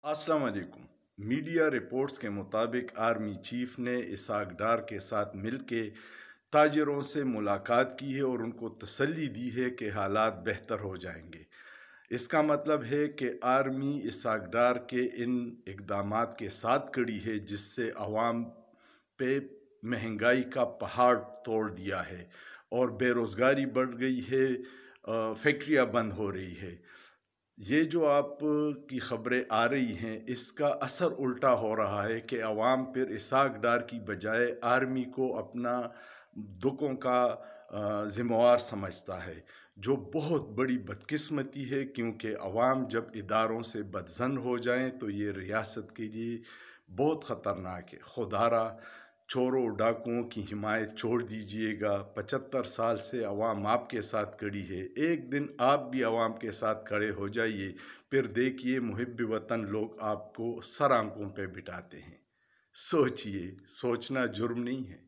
अस्सलाम वालेकुम। Media reports के मुताबिक आर्मी चीफ ने इसहाक डार के साथ मिलके ताजिरों से मुलाकात की है और उनको तसल्ली दी है कि हालात बेहतर हो जाएंगे। इसका मतलब है कि आर्मी इसहाक डार के इन इक़दामात के साथ खड़ी है जिससे अवाम पे महंगाई का पहाड़ तोड़ दिया है और बेरोज़गारी बढ़ गई है, फैक्ट्रियाँ बंद हो रही है। ये जो आप की ख़बरें आ रही हैं इसका असर उल्टा हो रहा है कि अवाम फिर इसहाक डार की बजाय आर्मी को अपना दुखों का ज़िम्मेवार समझता है, जो बहुत बड़ी बदकिस्मती है क्योंकि अवाम जब इदारों से बदज़न हो जाएं तो ये रियासत के लिए बहुत ख़तरनाक है। खुदारा चोरों डाकुओं की हिमायत छोड़ दीजिएगा। 75 साल से अवाम आपके साथ खड़ी है, एक दिन आप भी अवाम के साथ खड़े हो जाइए, फिर देखिए मुहिब वतन लोग आपको सर आंखों पे बिठाते हैं। सोचिए, सोचना जुर्म नहीं है।